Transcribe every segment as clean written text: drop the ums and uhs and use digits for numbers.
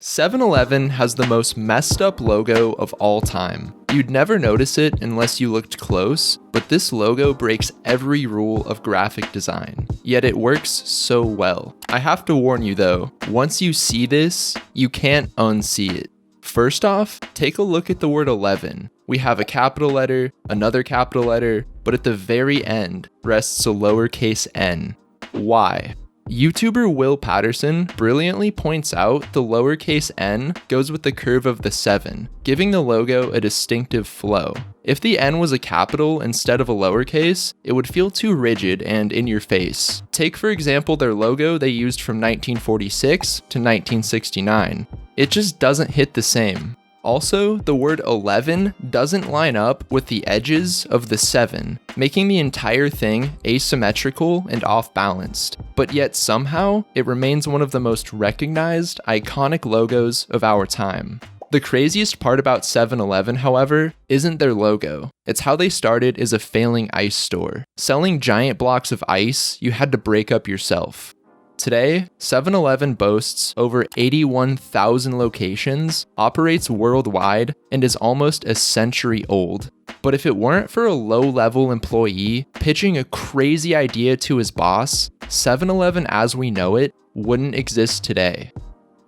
7-Eleven has the most messed up logo of all time. You'd never notice it unless you looked close, but this logo breaks every rule of graphic design. Yet it works so well. I have to warn you though, once you see this, you can't unsee it. First off, take a look at the word 11. We have a capital letter, another capital letter, but at the very end rests a lowercase n. Why? YouTuber Will Patterson brilliantly points out the lowercase n goes with the curve of the 7, giving the logo a distinctive flow. If the n was a capital instead of a lowercase, it would feel too rigid and in your face. Take for example their logo they used from 1946 to 1969. It just doesn't hit the same. Also, the word 11 doesn't line up with the edges of the 7, making the entire thing asymmetrical and off-balanced. But yet somehow, it remains one of the most recognized, iconic logos of our time. The craziest part about 7-Eleven, however, isn't their logo. It's how they started as a failing ice store. Selling giant blocks of ice you had to break up yourself. Today, 7-Eleven boasts over 81,000 locations, operates worldwide, and is almost a century old. But if it weren't for a low-level employee pitching a crazy idea to his boss, 7-Eleven as we know it wouldn't exist today.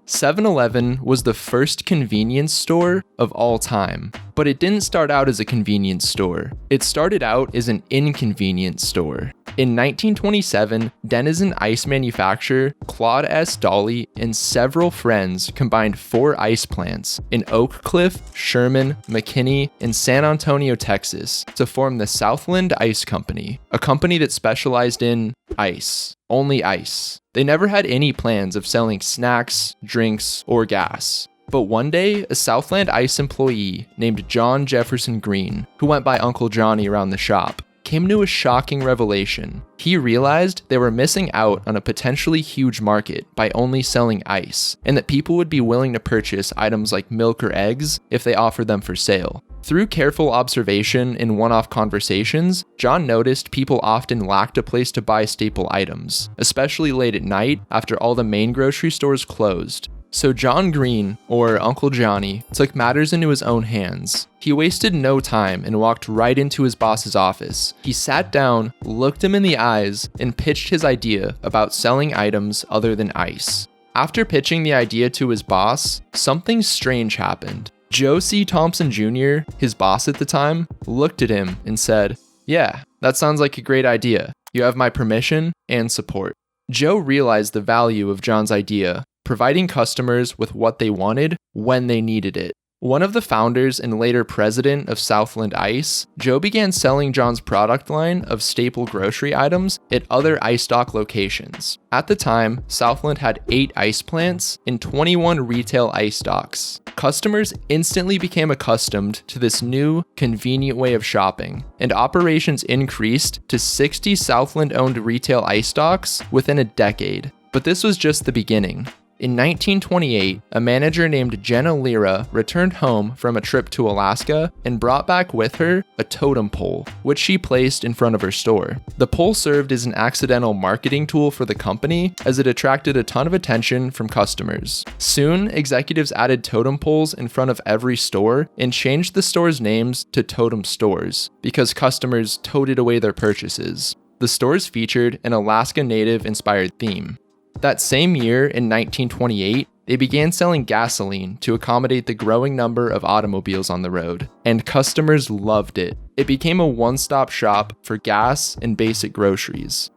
7-Eleven was the first convenience store of all time, but it didn't start out as a convenience store. It started out as an inconvenience store. In 1927, Denizen ice manufacturer Claude S. Dolly and several friends combined 4 ice plants in Oak Cliff, Sherman, McKinney, and San Antonio, Texas to form the Southland Ice Company, a company that specialized in ice. Only ice. They never had any plans of selling snacks, drinks, or gas. But one day, a Southland Ice employee named John Jefferson Green, who went by Uncle Johnny around the shop, came to a shocking revelation. He realized they were missing out on a potentially huge market by only selling ice, and that people would be willing to purchase items like milk or eggs if they offered them for sale. Through careful observation and one-off conversations, John noticed people often lacked a place to buy staple items, especially late at night after all the main grocery stores closed. So John Green, or Uncle Johnny, took matters into his own hands. He wasted no time and walked right into his boss's office. He sat down, looked him in the eyes, and pitched his idea about selling items other than ice. After pitching the idea to his boss, something strange happened. Joe C. Thompson Jr., his boss at the time, looked at him and said, "Yeah, that sounds like a great idea. You have my permission and support." Joe realized the value of John's idea, providing customers with what they wanted when they needed it. One of the founders and later president of Southland Ice, Joe began selling John's product line of staple grocery items at other ice stock locations. At the time, Southland had 8 ice plants and 21 retail ice stocks. Customers instantly became accustomed to this new, convenient way of shopping, and operations increased to 60 Southland-owned retail ice stocks within a decade. But this was just the beginning. In 1928, a manager named Jenna Lira returned home from a trip to Alaska and brought back with her a totem pole, which she placed in front of her store. The pole served as an accidental marketing tool for the company, as it attracted a ton of attention from customers. Soon, executives added totem poles in front of every store and changed the stores' names to Tote'm Stores, because customers toted away their purchases. The stores featured an Alaska Native-inspired theme. That same year, in 1928, they began selling gasoline to accommodate the growing number of automobiles on the road, and customers loved it. It became a one-stop shop for gas and basic groceries.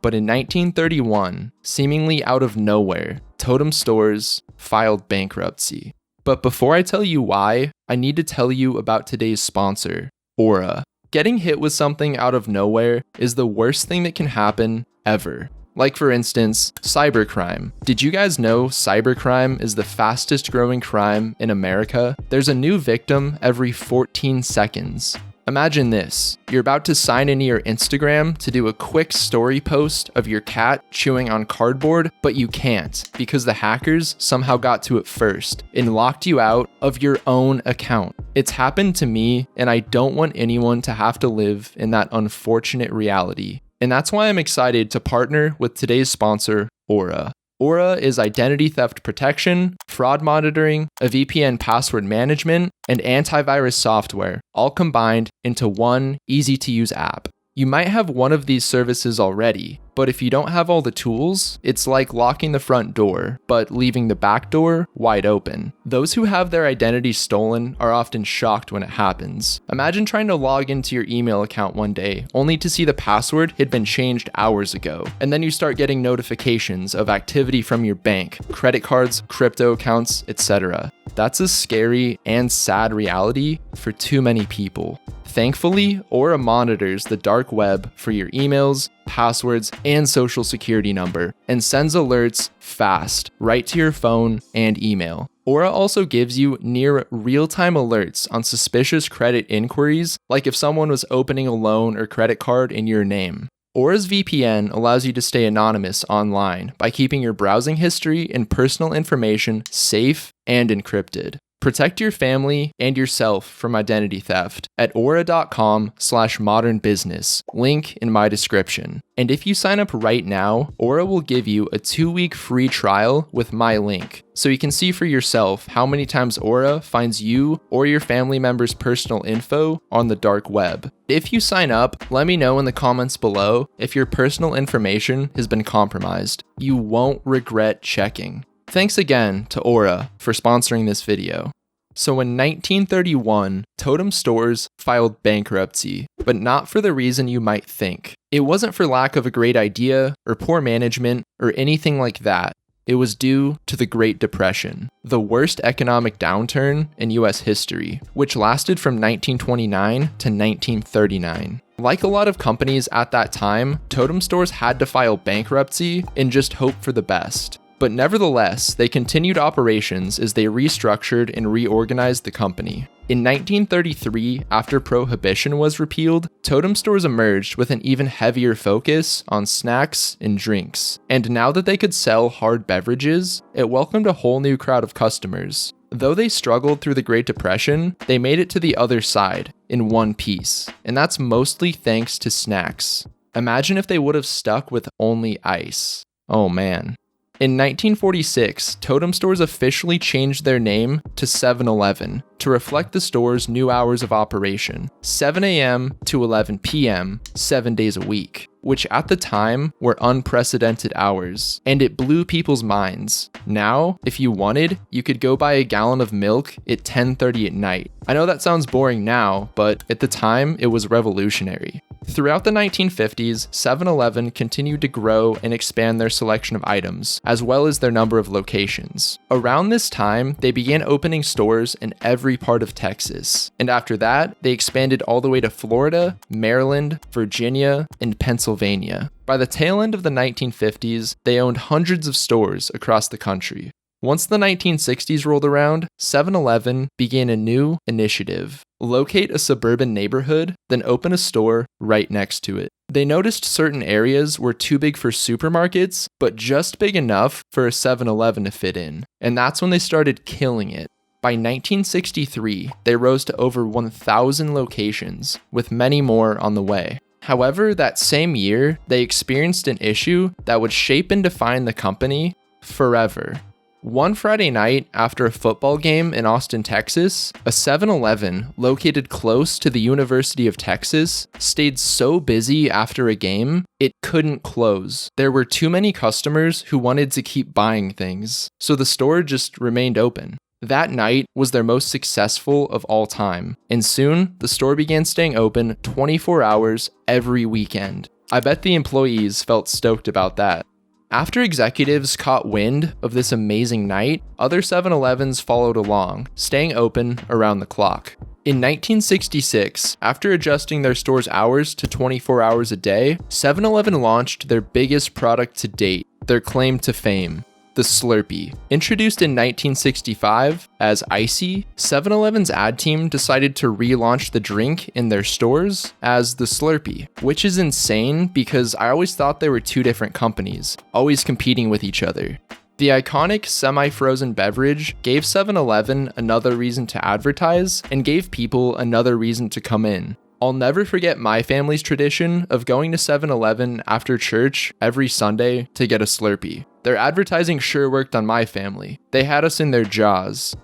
But in 1931, seemingly out of nowhere, Tote'm Stores filed bankruptcy. But before I tell you why, I need to tell you about today's sponsor, Aura. Getting hit with something out of nowhere is the worst thing that can happen ever. Like for instance, cybercrime. Did you guys know cybercrime is the fastest growing crime in America? There's a new victim every 14 seconds. Imagine this, you're about to sign into your Instagram to do a quick story post of your cat chewing on cardboard, but you can't because the hackers somehow got to it first and locked you out of your own account. It's happened to me, and I don't want anyone to have to live in that unfortunate reality. And that's why I'm excited to partner with today's sponsor, Aura. Aura is identity theft protection, fraud monitoring, a VPN password management, and antivirus software, all combined into one easy-to-use app. You might have one of these services already, but if you don't have all the tools, it's like locking the front door, but leaving the back door wide open. Those who have their identity stolen are often shocked when it happens. Imagine trying to log into your email account one day, only to see the password had been changed hours ago, and then you start getting notifications of activity from your bank, credit cards, crypto accounts, etc. That's a scary and sad reality for too many people. Thankfully, Aura monitors the dark web for your emails, passwords, and social security number, and sends alerts fast, right to your phone and email. Aura also gives you near real-time alerts on suspicious credit inquiries, like if someone was opening a loan or credit card in your name. Aura's VPN allows you to stay anonymous online by keeping your browsing history and personal information safe and encrypted. Protect your family and yourself from identity theft at aura.com/modernbusiness, link in my description. And if you sign up right now, Aura will give you a 2-week free trial with my link, so you can see for yourself how many times Aura finds you or your family members' personal info on the dark web. If you sign up, let me know in the comments below if your personal information has been compromised. You won't regret checking. Thanks again to Aura for sponsoring this video. So in 1931, Tote'm Stores filed bankruptcy, but not for the reason you might think. It wasn't for lack of a great idea or poor management or anything like that. It was due to the Great Depression, the worst economic downturn in US history, which lasted from 1929 to 1939. Like a lot of companies at that time, Tote'm Stores had to file bankruptcy and just hope for the best. But nevertheless, they continued operations as they restructured and reorganized the company. In 1933, after Prohibition was repealed, Tote'm Stores emerged with an even heavier focus on snacks and drinks. And now that they could sell hard beverages, it welcomed a whole new crowd of customers. Though they struggled through the Great Depression, they made it to the other side in one piece, and that's mostly thanks to snacks. Imagine if they would have stuck with only ice. Oh man. In 1946, Tote'm Stores officially changed their name to 7-Eleven to reflect the store's new hours of operation, 7 a.m. to 11 p.m., 7 days a week, which at the time were unprecedented hours, and it blew people's minds. Now, if you wanted, you could go buy a gallon of milk at 10:30 at night. I know that sounds boring now, but at the time, it was revolutionary. Throughout the 1950s, 7-Eleven continued to grow and expand their selection of items, as well as their number of locations. Around this time, they began opening stores in every part of Texas, and after that, they expanded all the way to Florida, Maryland, Virginia, and Pennsylvania. By the tail end of the 1950s, they owned hundreds of stores across the country. Once the 1960s rolled around, 7-Eleven began a new initiative. Locate a suburban neighborhood, then open a store right next to it. They noticed certain areas were too big for supermarkets, but just big enough for a 7-Eleven to fit in. And that's when they started killing it. By 1963, they rose to over 1,000 locations, with many more on the way. However, that same year, they experienced an issue that would shape and define the company forever. One Friday night after a football game in Austin, Texas, a 7-Eleven located close to the University of Texas stayed so busy after a game, it couldn't close. There were too many customers who wanted to keep buying things, so the store just remained open. That night was their most successful of all time, and soon the store began staying open 24 hours every weekend. I bet the employees felt stoked about that. After executives caught wind of this amazing night, other 7-Elevens followed along, staying open around the clock. In 1966, after adjusting their store's hours to 24 hours a day, 7-Eleven launched their biggest product to date, their claim to fame, the Slurpee. Introduced in 1965 as Icy, 7-Eleven's ad team decided to relaunch the drink in their stores as the Slurpee, which is insane because I always thought they were two different companies, always competing with each other. The iconic semi-frozen beverage gave 7-Eleven another reason to advertise and gave people another reason to come in. I'll never forget my family's tradition of going to 7-Eleven after church every Sunday to get a Slurpee. Their advertising sure worked on my family. They had us in their jaws.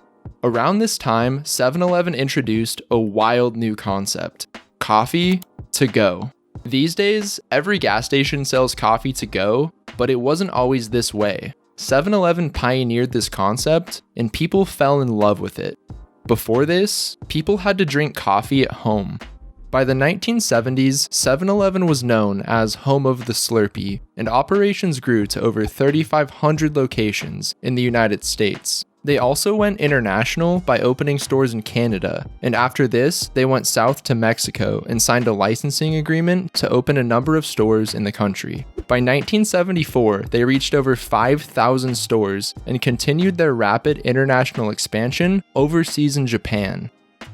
Around this time, 7-Eleven introduced a wild new concept: coffee to go. These days, every gas station sells coffee to go, but it wasn't always this way. 7-Eleven pioneered this concept, and people fell in love with it. Before this, people had to drink coffee at home. By the 1970s, 7-Eleven was known as home of the Slurpee, and operations grew to over 3,500 locations in the United States. They also went international by opening stores in Canada, and after this, they went south to Mexico and signed a licensing agreement to open a number of stores in the country. By 1974, they reached over 5,000 stores and continued their rapid international expansion overseas in Japan.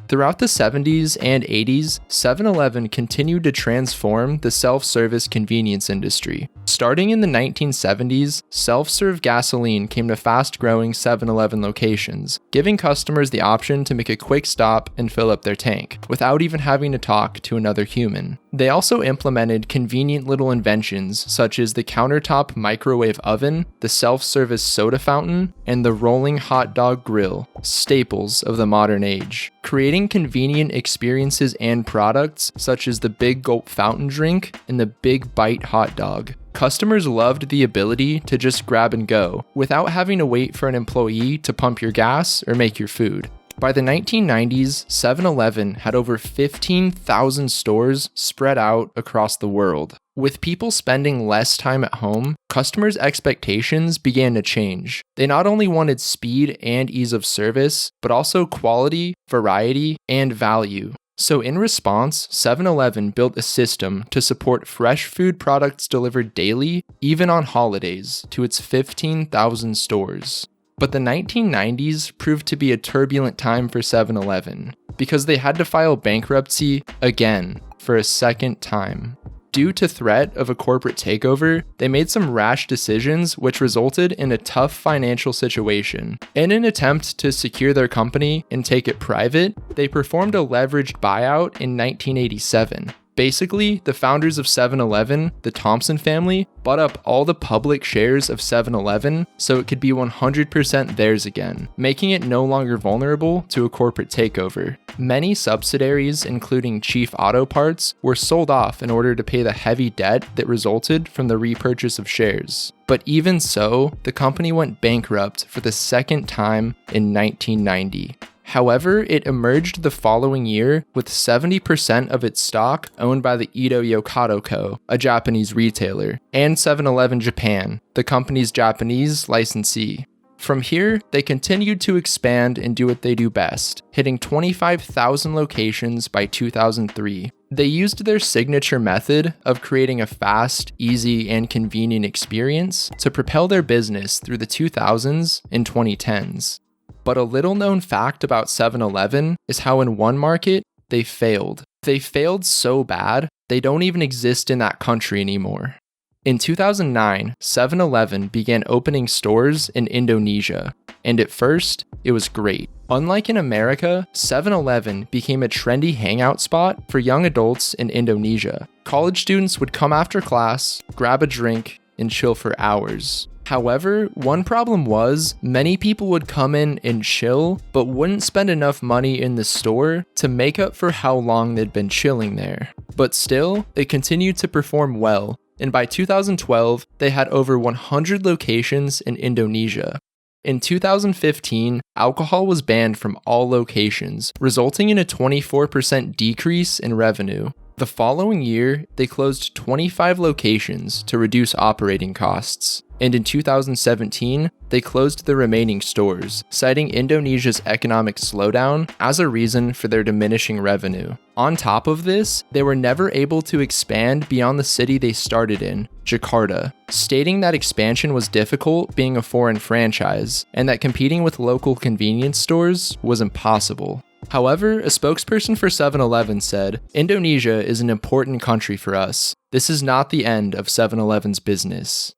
Throughout the 70s and 80s, 7-Eleven continued to transform the self-service convenience industry. Starting in the 1970s, self-serve gasoline came to fast-growing 7-Eleven locations, giving customers the option to make a quick stop and fill up their tank, without even having to talk to another human. They also implemented convenient little inventions such as the countertop microwave oven, the self-service soda fountain, and the rolling hot dog grill, staples of the modern age. Creating convenient experiences and products such as the Big Gulp fountain drink and the Big Bite hot dog. Customers loved the ability to just grab and go, without having to wait for an employee to pump your gas or make your food. By the 1990s, 7-Eleven had over 15,000 stores spread out across the world. With people spending less time at home, customers' expectations began to change. They not only wanted speed and ease of service, but also quality, variety, and value. So in response, 7-Eleven built a system to support fresh food products delivered daily, even on holidays, to its 15,000 stores. But the 1990s proved to be a turbulent time for 7-Eleven, because they had to file bankruptcy again for a second time. Due to threat of a corporate takeover, they made some rash decisions which resulted in a tough financial situation. In an attempt to secure their company and take it private, they performed a leveraged buyout in 1987. Basically, the founders of 7-Eleven, the Thompson family, bought up all the public shares of 7-Eleven so it could be 100% theirs again, making it no longer vulnerable to a corporate takeover. Many subsidiaries, including Chief Auto Parts, were sold off in order to pay the heavy debt that resulted from the repurchase of shares. But even so, the company went bankrupt for the second time in 1990. However, it emerged the following year with 70% of its stock owned by the Ito Yokado Co., a Japanese retailer, and 7-Eleven Japan, the company's Japanese licensee. From here, they continued to expand and do what they do best, hitting 25,000 locations by 2003. They used their signature method of creating a fast, easy, and convenient experience to propel their business through the 2000s and 2010s. But a little known fact about 7-Eleven is how in one market, they failed. They failed so bad, they don't even exist in that country anymore. In 2009, 7-Eleven began opening stores in Indonesia, and at first, it was great. Unlike in America, 7-Eleven became a trendy hangout spot for young adults in Indonesia. College students would come after class, grab a drink, and chill for hours. However, one problem was many people would come in and chill, but wouldn't spend enough money in the store to make up for how long they'd been chilling there. But still, it continued to perform well, and by 2012, they had over 100 locations in Indonesia. In 2015, alcohol was banned from all locations, resulting in a 24% decrease in revenue. The following year, they closed 25 locations to reduce operating costs. And in 2017, they closed the remaining stores, citing Indonesia's economic slowdown as a reason for their diminishing revenue. On top of this, they were never able to expand beyond the city they started in, Jakarta, stating that expansion was difficult being a foreign franchise, and that competing with local convenience stores was impossible. However, a spokesperson for 7-Eleven said, "Indonesia is an important country for us. This is not the end of 7-Eleven's business."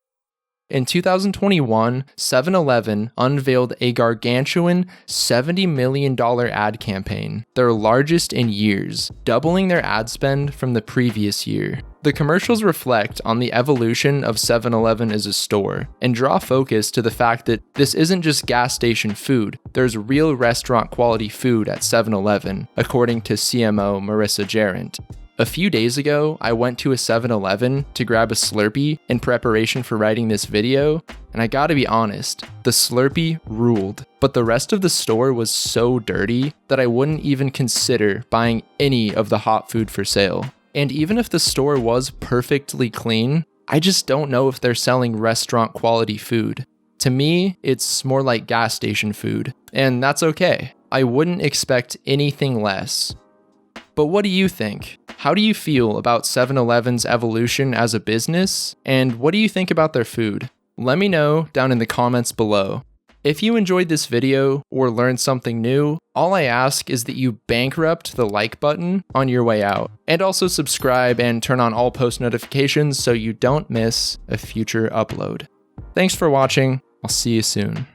In 2021, 7-Eleven unveiled a gargantuan $70 million ad campaign, their largest in years, doubling their ad spend from the previous year. The commercials reflect on the evolution of 7-Eleven as a store and draw focus to the fact that this isn't just gas station food, there's real restaurant quality food at 7-Eleven, according to CMO Marissa Jarrett. A few days ago, I went to a 7-Eleven to grab a Slurpee in preparation for writing this video, and I gotta be honest, the Slurpee ruled, but the rest of the store was so dirty that I wouldn't even consider buying any of the hot food for sale. And even if the store was perfectly clean, I just don't know if they're selling restaurant quality food. To me, it's more like gas station food, and that's okay. I wouldn't expect anything less. But what do you think? How do you feel about 7-Eleven's evolution as a business? And what do you think about their food? Let me know down in the comments below. If you enjoyed this video or learned something new, all I ask is that you bankrupt the like button on your way out. And also subscribe and turn on all post notifications so you don't miss a future upload. Thanks for watching. I'll see you soon.